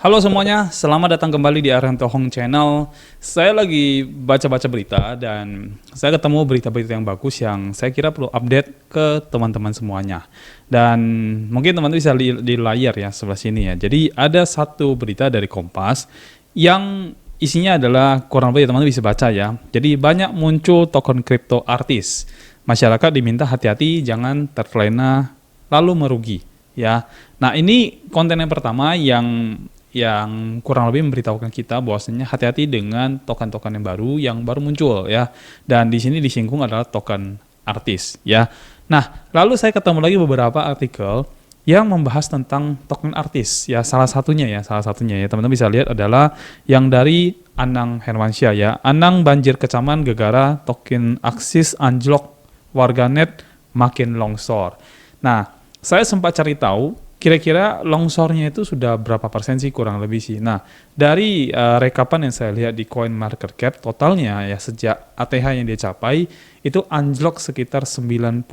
Halo semuanya, selamat datang kembali di Arianto Hong Channel. Saya lagi baca-baca berita dan saya ketemu berita-berita yang bagus yang saya kira perlu update ke teman-teman semuanya. Dan mungkin teman-teman bisa di layar ya sebelah sini ya. Jadi ada satu berita dari Kompas yang isinya adalah kurang lebih teman-teman bisa baca ya. Jadi banyak muncul token kripto artis. Masyarakat diminta hati-hati jangan terlena lalu merugi ya. Nah, ini konten yang pertama yang kurang lebih memberitahukan kita bahwasanya hati-hati dengan token-token yang baru muncul ya. Dan di sini disinggung adalah token artis ya. Nah, lalu saya ketemu lagi beberapa artikel yang membahas tentang token artis ya. Salah satunya ya teman-teman bisa lihat adalah yang dari Anang Hermansyah ya. Anang banjir kecaman gegara token Axis anjlok, warganet makin longsor. Nah, saya sempat cari tahu kira-kira longsornya itu sudah berapa persen sih kurang lebih sih. Nah, dari rekapan yang saya lihat di CoinMarketCap, totalnya ya sejak ATH yang dia capai itu anjlok sekitar 90%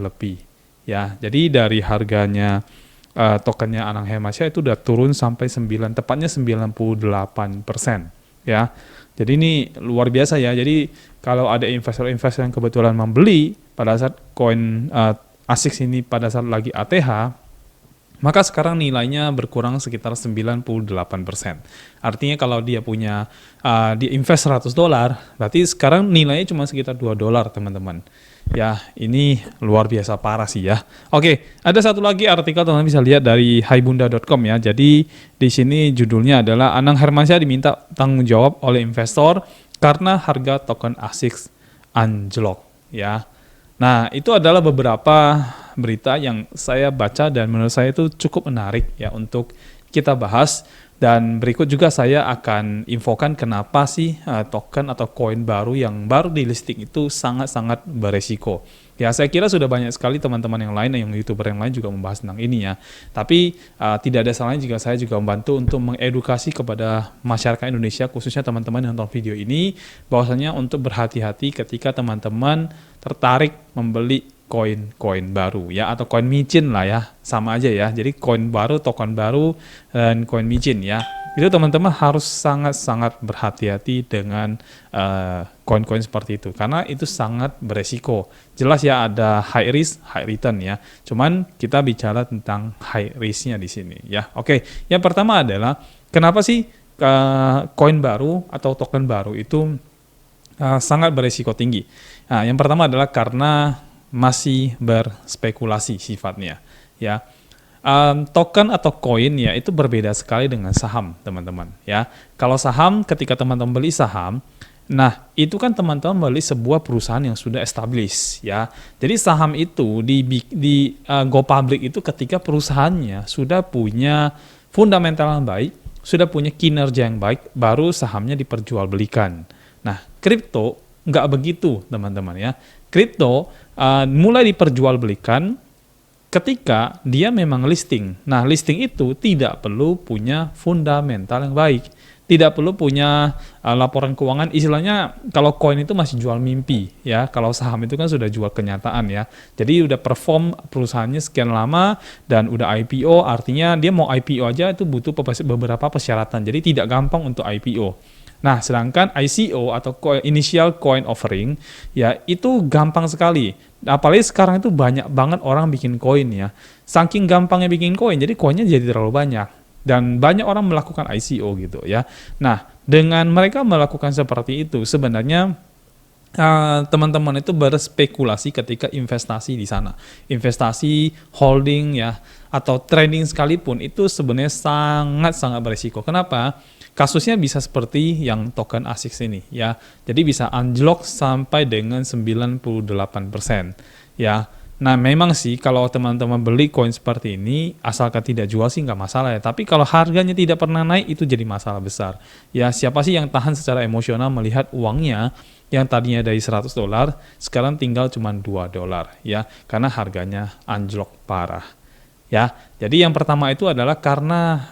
lebih. Ya, jadi dari harganya tokennya Anang Hermansyah itu udah turun sampai tepatnya 98%. Ya, jadi ini luar biasa ya. Jadi kalau ada investor-investor yang kebetulan membeli pada saat koin ASIC ini pada saat lagi ATH, maka sekarang nilainya berkurang sekitar 98%. Artinya kalau dia punya, dia invest $100, berarti sekarang nilainya cuma sekitar $2 teman-teman. Ya, ini luar biasa parah sih ya. Oke, ada satu lagi artikel teman-teman bisa lihat dari haibunda.com ya. Jadi di sini judulnya adalah Anang Hermansyah diminta tanggung jawab oleh investor karena harga token ASIC anjlok ya. Nah, itu adalah beberapa berita yang saya baca dan menurut saya itu cukup menarik ya untuk kita bahas. Dan berikut juga saya akan infokan kenapa sih token atau koin baru yang baru di listing itu sangat-sangat beresiko. Ya, saya kira sudah banyak sekali teman-teman yang lain, yang YouTuber yang lain juga membahas tentang ini ya. Tapi tidak ada salahnya jika saya juga membantu untuk mengedukasi kepada masyarakat Indonesia, khususnya teman-teman yang nonton video ini, bahwasanya untuk berhati-hati ketika teman-teman tertarik membeli koin-koin baru ya, atau koin micin lah ya, sama aja ya. Jadi koin baru, token baru, dan koin micin ya. Itu teman-teman harus sangat-sangat berhati-hati dengan koin-koin seperti itu karena itu sangat beresiko. Jelas ya ada high risk, high return ya. Cuman kita bicara tentang high risk-nya di sini ya. Oke, yang pertama adalah kenapa sih koin baru atau token baru itu sangat beresiko tinggi. Nah, yang pertama adalah karena masih berspekulasi sifatnya ya. Token atau koin ya itu berbeda sekali dengan saham teman-teman ya. Kalau saham ketika teman-teman beli saham, nah itu kan teman-teman beli sebuah perusahaan yang sudah established ya. Jadi saham itu di go public itu ketika perusahaannya sudah punya fundamental yang baik, sudah punya kinerja yang baik, baru sahamnya diperjualbelikan. Nah, kripto nggak begitu teman-teman ya. Kripto mulai diperjualbelikan ketika dia memang listing. Nah, listing itu tidak perlu punya fundamental yang baik. Tidak perlu punya laporan keuangan. Istilahnya kalau koin itu masih jual mimpi ya. Kalau saham itu kan sudah jual kenyataan ya. Jadi udah perform perusahaannya sekian lama dan udah IPO, artinya dia mau IPO aja itu butuh beberapa persyaratan. Jadi tidak gampang untuk IPO. Nah, sedangkan ICO atau Initial Coin Offering, ya itu gampang sekali. Apalagi sekarang itu banyak banget orang bikin koin ya. Saking gampangnya bikin koin, jadi koinnya jadi terlalu banyak. Dan banyak orang melakukan ICO gitu ya. Nah, dengan mereka melakukan seperti itu, sebenarnya teman-teman itu berspekulasi ketika investasi di sana. Investasi, holding ya, atau trading sekalipun itu sebenarnya sangat-sangat berisiko. Kenapa? Kasusnya bisa seperti yang token ASIC ini ya. Jadi bisa anjlok sampai dengan 98% ya. Nah, memang sih kalau teman-teman beli koin seperti ini asalkan tidak jual sih nggak masalah ya. Tapi kalau harganya tidak pernah naik itu jadi masalah besar. Ya, siapa sih yang tahan secara emosional melihat uangnya yang tadinya dari $100 sekarang tinggal cuma $2 ya, karena harganya anjlok parah. Ya, jadi yang pertama itu adalah karena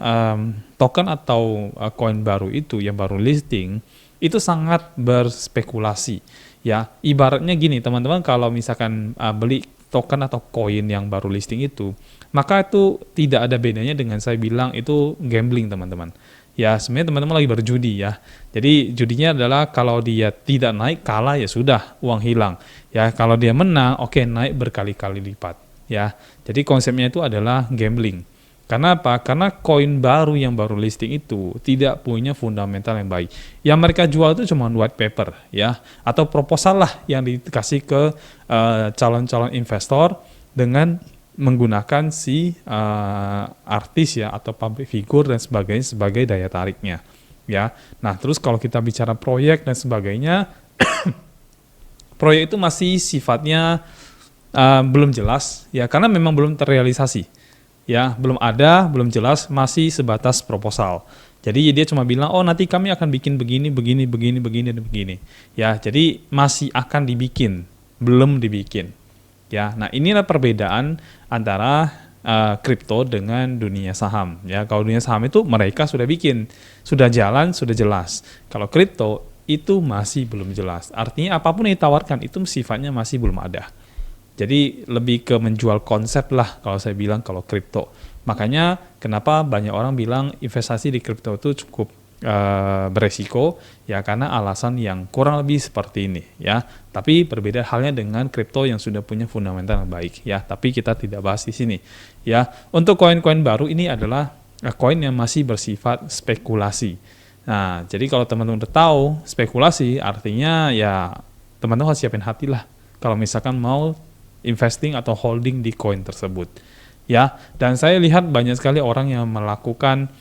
token atau koin baru itu yang baru listing itu sangat berspekulasi. Ya, ibaratnya gini teman-teman, kalau misalkan beli token atau koin yang baru listing itu, maka itu tidak ada bedanya dengan saya bilang itu gambling, teman-teman. Ya, sebenarnya teman-teman lagi berjudi ya. Jadi judinya adalah kalau dia tidak naik, kalah ya sudah, uang hilang. Ya, kalau dia menang, oke, naik berkali-kali lipat. Ya, jadi konsepnya itu adalah gambling. Karena apa? Karena koin baru yang baru listing itu tidak punya fundamental yang baik. Yang mereka jual itu cuma white paper ya, atau proposal lah yang dikasih ke calon-calon investor dengan menggunakan si artis ya atau public figure dan sebagainya sebagai daya tariknya ya. Nah, terus kalau kita bicara proyek dan sebagainya, proyek itu masih sifatnya belum jelas ya, karena memang belum terrealisasi ya, belum ada, belum jelas, masih sebatas proposal. Jadi dia cuma bilang, oh nanti kami akan bikin begini, begini, begini, begini, dan begini ya. Jadi masih akan dibikin, belum dibikin. Ya, nah inilah perbedaan antara kripto dengan dunia saham. Ya, kalau dunia saham itu mereka sudah bikin, sudah jalan, sudah jelas. Kalau kripto itu masih belum jelas. Artinya apapun yang ditawarkan itu sifatnya masih belum ada. Jadi lebih ke menjual konsep lah kalau saya bilang kalau kripto. Makanya kenapa banyak orang bilang investasi di kripto itu cukup beresiko ya, karena alasan yang kurang lebih seperti ini ya. Tapi berbeda halnya dengan kripto yang sudah punya fundamental yang baik ya, tapi kita tidak bahas di sini ya. Untuk koin-koin baru ini adalah koin yang masih bersifat spekulasi. Nah, jadi kalau teman-teman udah tahu spekulasi artinya ya teman-teman harus siapin hati lah kalau misalkan mau investing atau holding di koin tersebut ya. Dan saya lihat banyak sekali orang yang melakukan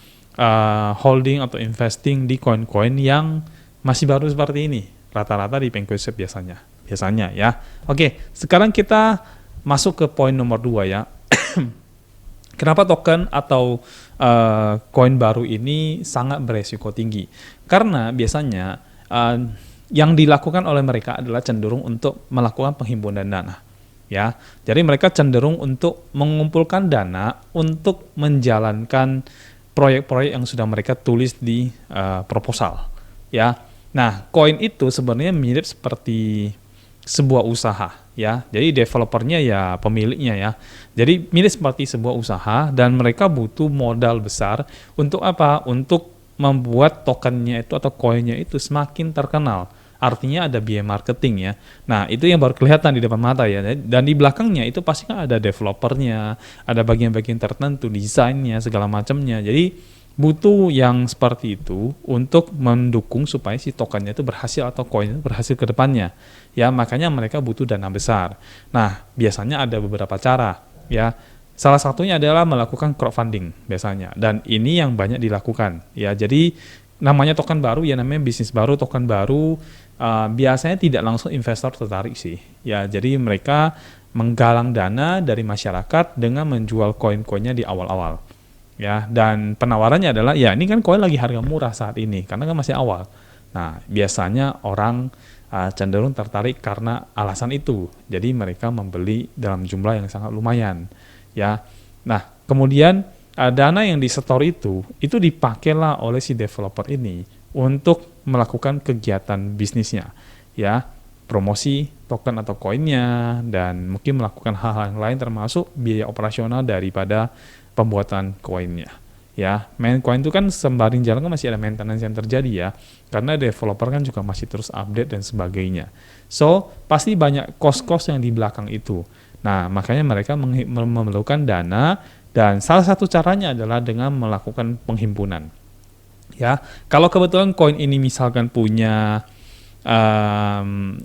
holding atau investing di koin-koin yang masih baru seperti ini, rata-rata di Thinkorswim biasanya ya. Oke, sekarang kita masuk ke poin nomor 2 ya. Kenapa token atau koin baru ini sangat beresiko tinggi? Karena biasanya yang dilakukan oleh mereka adalah cenderung untuk melakukan penghimpunan dana ya. Jadi mereka cenderung untuk mengumpulkan dana untuk menjalankan proyek-proyek yang sudah mereka tulis di proposal ya. Nah, koin itu sebenarnya mirip seperti sebuah usaha ya. Jadi developernya ya pemiliknya ya. Jadi mirip seperti sebuah usaha dan mereka butuh modal besar untuk apa? Untuk membuat tokennya itu atau koinnya itu semakin terkenal. Artinya ada biaya marketing ya. Nah, itu yang baru kelihatan di depan mata ya. Dan di belakangnya itu pasti kan ada developernya, ada bagian-bagian tertentu, desainnya, segala macamnya. Jadi butuh yang seperti itu untuk mendukung supaya si tokennya itu berhasil atau koin berhasil ke depannya. Ya, makanya mereka butuh dana besar. Nah, biasanya ada beberapa cara ya. Salah satunya adalah melakukan crowdfunding biasanya. Dan ini yang banyak dilakukan ya. Jadi namanya token baru ya, namanya bisnis baru, token baru. Biasanya tidak langsung investor tertarik sih ya. Jadi mereka menggalang dana dari masyarakat dengan menjual koin-koinnya di awal-awal ya. Dan penawarannya adalah ya ini kan koin lagi harga murah saat ini karena kan masih awal. Nah, biasanya orang cenderung tertarik karena alasan itu. Jadi mereka membeli dalam jumlah yang sangat lumayan ya. Nah, kemudian dana yang disetor itu dipakailah oleh si developer ini untuk melakukan kegiatan bisnisnya ya, promosi token atau koinnya, dan mungkin melakukan hal-hal yang lain termasuk biaya operasional daripada pembuatan koinnya ya. Main koin itu kan sembari jalan kan masih ada maintenance yang terjadi ya, karena developer kan juga masih terus update dan sebagainya. So pasti banyak cost-cost yang di belakang itu. Nah, makanya mereka memerlukan dana, dan salah satu caranya adalah dengan melakukan penghimpunan ya. Kalau kebetulan koin ini misalkan punya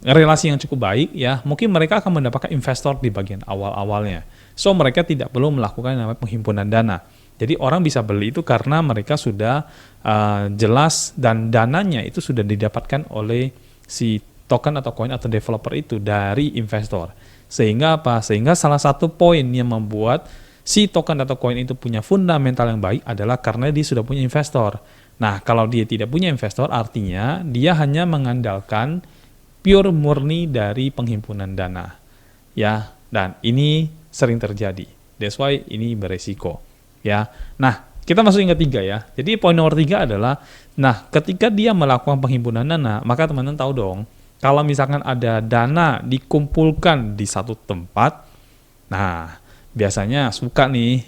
relasi yang cukup baik ya, mungkin mereka akan mendapatkan investor di bagian awal-awalnya. So mereka tidak perlu melakukan namanya penghimpunan dana. Jadi orang bisa beli itu karena mereka sudah jelas dan dananya itu sudah didapatkan oleh si token atau koin atau developer itu dari investor. Sehingga apa? Sehingga salah satu poin yang membuat si token atau koin itu punya fundamental yang baik adalah karena dia sudah punya investor. Nah, kalau dia tidak punya investor, artinya dia hanya mengandalkan pure murni dari penghimpunan dana. Ya, dan ini sering terjadi. That's why ini beresiko. Ya. Nah, kita masuk yang ketiga ya. Jadi poin nomor 3 adalah, nah, ketika dia melakukan penghimpunan dana, maka teman-teman tahu dong, kalau misalkan ada dana dikumpulkan di satu tempat, nah, biasanya suka nih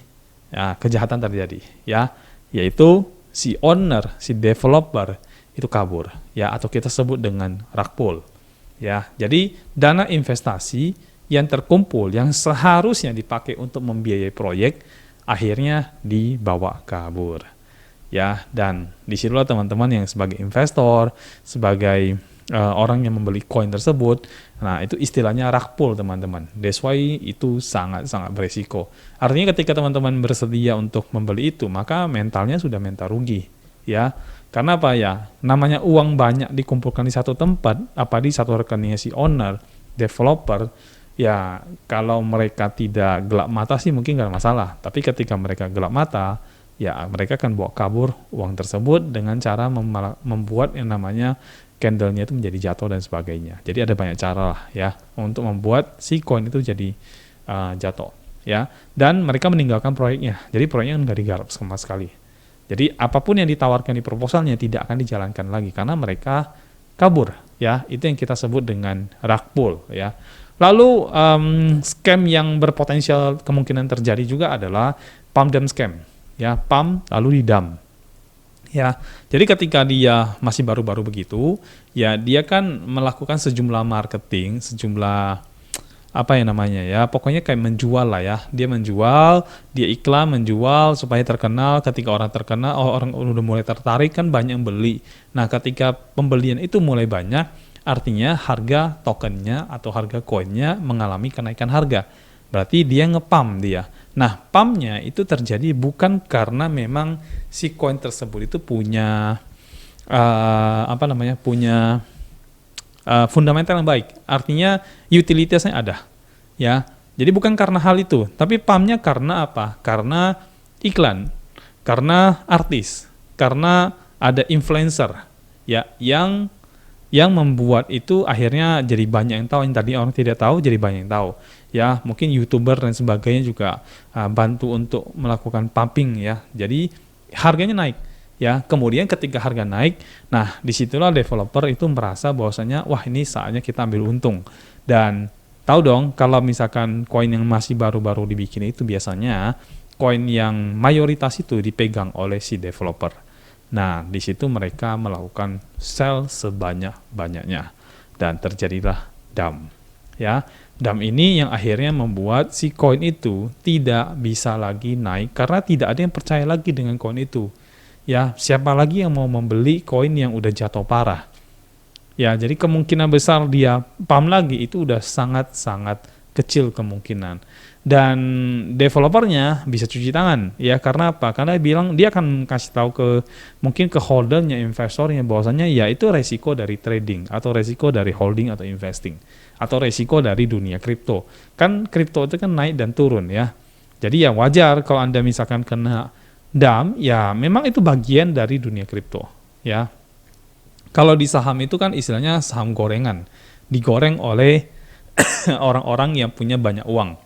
ya, kejahatan terjadi ya, yaitu si owner, si developer itu kabur ya, atau kita sebut dengan rug pull ya. Jadi dana investasi yang terkumpul yang seharusnya dipakai untuk membiayai proyek akhirnya dibawa kabur ya. Dan disitulah teman-teman yang sebagai investor, sebagai orang yang membeli koin tersebut, nah itu istilahnya rug pull teman-teman. That's why itu sangat-sangat berisiko. Artinya ketika teman-teman bersedia untuk membeli itu, maka mentalnya sudah mental rugi ya. Karena apa ya, namanya uang banyak dikumpulkan di satu tempat, apa di satu rekeningnya si owner, developer, ya kalau mereka tidak gelap mata sih mungkin nggak masalah. Tapi ketika mereka gelap mata, ya mereka akan bawa kabur uang tersebut dengan cara membuat yang namanya candle-nya itu menjadi jatuh dan sebagainya. Jadi ada banyak cara lah ya untuk membuat si koin itu jadi jatuh ya. Dan mereka meninggalkan proyeknya. Jadi proyeknya nggak digarap sama sekali. Jadi apapun yang ditawarkan di proposalnya tidak akan dijalankan lagi karena mereka kabur ya. Itu yang kita sebut dengan rug pull ya. Lalu scam yang berpotensial kemungkinan terjadi juga adalah pump dump scam ya, pump lalu di dump ya. Jadi ketika dia masih baru-baru begitu ya, dia kan melakukan sejumlah marketing, sejumlah apa ya namanya ya, pokoknya kayak menjual lah ya. Dia menjual, dia iklan menjual supaya terkenal. Ketika orang terkenal, orang udah mulai tertarik kan banyak yang beli. Nah ketika pembelian itu mulai banyak, artinya harga tokennya atau harga koinnya mengalami kenaikan harga. Berarti dia ngepump dia. Nah pumpnya itu terjadi bukan karena memang si koin tersebut itu punya punya fundamental yang baik, artinya utilitasnya ada ya. Jadi bukan karena hal itu, tapi pumpnya karena apa? Karena iklan, karena artis, karena ada influencer ya, yang membuat itu akhirnya jadi banyak yang tahu. Yang tadi orang tidak tahu jadi banyak yang tahu ya. Mungkin YouTuber dan sebagainya juga bantu untuk melakukan pumping ya, jadi harganya naik ya. Kemudian ketika harga naik, nah disitulah developer itu merasa bahwasanya wah ini saatnya kita ambil untung. Dan tahu dong kalau misalkan koin yang masih baru-baru dibikin itu biasanya koin yang mayoritas itu dipegang oleh si developer. Nah di situ mereka melakukan sell sebanyak-banyaknya dan terjadilah dump ya. Dump ini yang akhirnya membuat si koin itu tidak bisa lagi naik karena tidak ada yang percaya lagi dengan koin itu. Ya, siapa lagi yang mau membeli koin yang udah jatuh parah? Ya, jadi kemungkinan besar dia pump lagi itu udah sangat-sangat kecil kemungkinan. Dan developernya bisa cuci tangan, ya karena apa? Karena dia akan kasih tahu mungkin ke holdernya, investornya bahwasanya ya itu resiko dari trading atau resiko dari holding atau investing atau resiko dari dunia kripto. Kan kripto itu kan naik dan turun ya. Jadi ya wajar kalau Anda misalkan kena dump, ya memang itu bagian dari dunia kripto ya. Kalau di saham itu kan istilahnya saham gorengan, digoreng oleh orang-orang yang punya banyak uang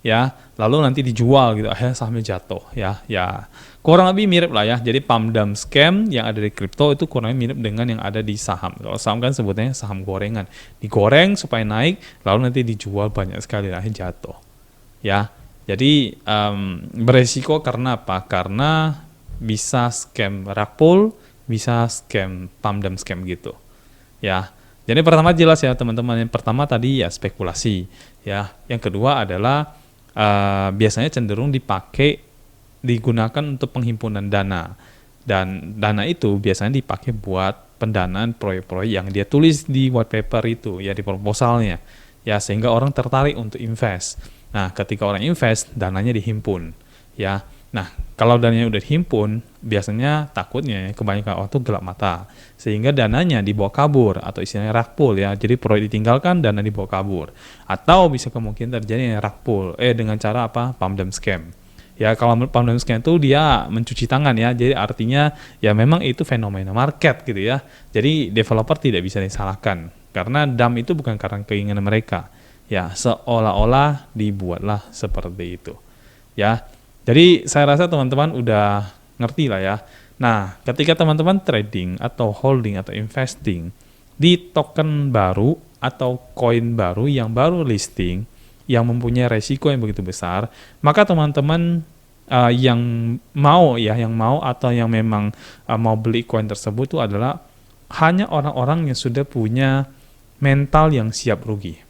ya, lalu nanti dijual gitu, akhirnya sahamnya jatuh ya. Kurang lebih mirip lah ya. Jadi pump dump scam yang ada di kripto itu kurang lebih mirip dengan yang ada di saham. Kalau saham kan sebutnya saham gorengan, digoreng supaya naik, lalu nanti dijual banyak sekali, akhirnya jatuh ya. Jadi beresiko karena apa? Karena bisa scam rug pull, bisa scam pump dump scam gitu ya. Jadi pertama jelas ya teman-teman, yang pertama tadi ya spekulasi ya. Yang kedua adalah biasanya cenderung digunakan untuk penghimpunan dana, dan dana itu biasanya dipakai buat pendanaan proyek-proyek yang dia tulis di white paper itu ya, di proposalnya ya, sehingga orang tertarik untuk invest. Nah, ketika orang invest, dananya dihimpun ya. Nah, kalau dananya udah dihimpun, biasanya takutnya kebanyakan orang tuh gelap mata, sehingga dananya dibawa kabur atau istilahnya rug pull ya. Jadi proyek ditinggalkan, dana dibawa kabur. Atau bisa kemungkinan terjadi rug pull dengan cara apa? Pump dump scam. Ya, kalau pump dump scam itu dia mencuci tangan ya. Jadi artinya ya memang itu fenomena market gitu ya. Jadi developer tidak bisa disalahkan karena dump itu bukan karena keinginan mereka. Ya, seolah-olah dibuatlah seperti itu. Ya. Jadi saya rasa teman-teman udah ngerti lah ya. Nah, ketika teman-teman trading atau holding atau investing di token baru atau koin baru yang baru listing, yang mempunyai resiko yang begitu besar, maka teman-teman yang mau atau yang memang mau beli koin tersebut itu adalah hanya orang-orang yang sudah punya mental yang siap rugi.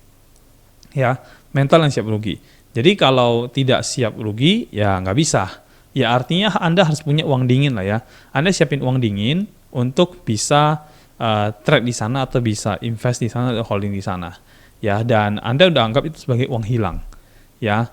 Ya, mental yang siap rugi. Jadi kalau tidak siap rugi, ya nggak bisa. Ya artinya Anda harus punya uang dingin lah ya. Anda siapin uang dingin untuk bisa trade di sana atau bisa invest di sana atau holding di sana. Ya, dan Anda udah anggap itu sebagai uang hilang. Ya.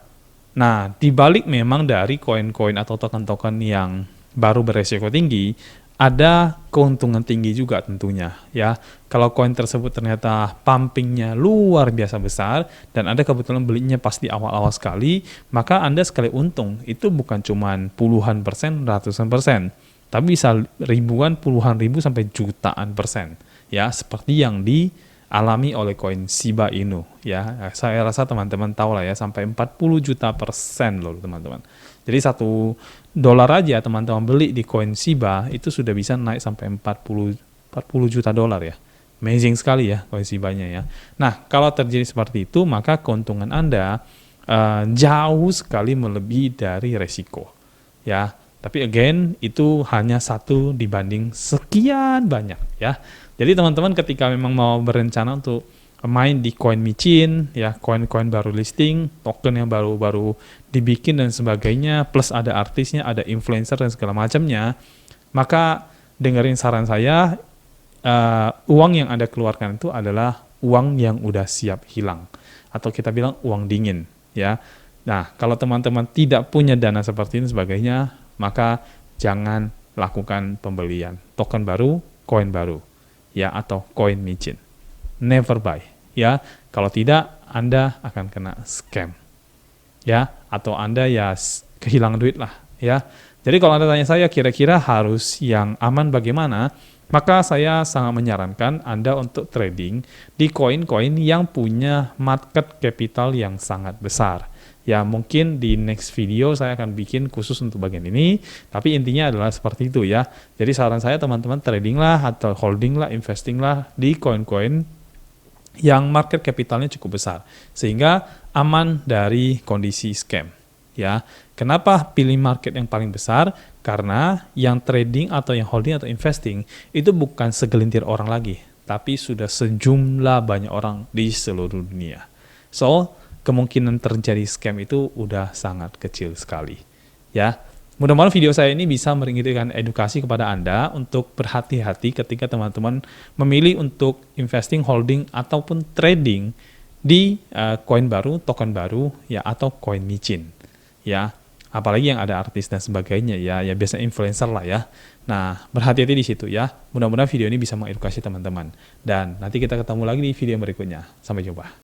Nah, dibalik memang dari koin-koin atau token-token yang baru beresiko tinggi, ada keuntungan tinggi juga tentunya ya. Kalau koin tersebut ternyata pumpingnya luar biasa besar dan Anda kebetulan belinya pas di awal-awal sekali, maka Anda sekali untung itu bukan cuma puluhan persen, ratusan persen, tapi bisa ribuan, puluhan ribu sampai jutaan persen ya, seperti yang dialami oleh koin Shiba Inu ya. Saya rasa teman-teman tahu lah ya, sampai 40 juta persen loh teman-teman. Jadi $1 aja teman-teman beli di koin Shiba itu sudah bisa naik sampai 40 juta dolar ya. Amazing sekali ya koin Shiba-nya ya. Nah, kalau terjadi seperti itu, maka keuntungan Anda jauh sekali melebihi dari resiko. Ya, tapi again itu hanya 1 dibanding sekian banyak ya. Jadi teman-teman ketika memang mau berencana untuk main di koin micin ya, koin-koin baru listing, token yang baru-baru dibikin dan sebagainya, plus ada artisnya, ada influencer dan segala macamnya, maka dengerin saran saya, uang yang Anda keluarkan itu adalah uang yang udah siap hilang atau kita bilang uang dingin ya. Nah, kalau teman-teman tidak punya dana seperti ini sebagainya, maka jangan lakukan pembelian token baru, koin baru ya, atau koin micin. Never buy ya. Kalau tidak, Anda akan kena scam ya, atau Anda ya kehilangan duit lah ya. Jadi kalau Anda tanya saya kira-kira harus yang aman bagaimana, maka saya sangat menyarankan Anda untuk trading di koin-koin yang punya market capital yang sangat besar. Ya mungkin di next video saya akan bikin khusus untuk bagian ini, tapi intinya adalah seperti itu ya. Jadi saran saya teman-teman trading lah atau holding lah, investing lah di koin-koin yang market capitalnya cukup besar sehingga aman dari kondisi scam ya. Kenapa pilih market yang paling besar? Karena yang trading atau yang holding atau investing itu bukan segelintir orang lagi, tapi sudah sejumlah banyak orang di seluruh dunia. So kemungkinan terjadi scam itu udah sangat kecil sekali ya. Mudah-mudahan video saya ini bisa memberikan edukasi kepada Anda untuk berhati-hati ketika teman-teman memilih untuk investing, holding, ataupun trading di koin baru, token baru, ya, atau koin micin. Ya, apalagi yang ada artis dan sebagainya, ya biasa influencer lah ya. Nah, berhati-hati di situ ya. Mudah-mudahan video ini bisa mengedukasi teman-teman. Dan nanti kita ketemu lagi di video berikutnya. Sampai jumpa.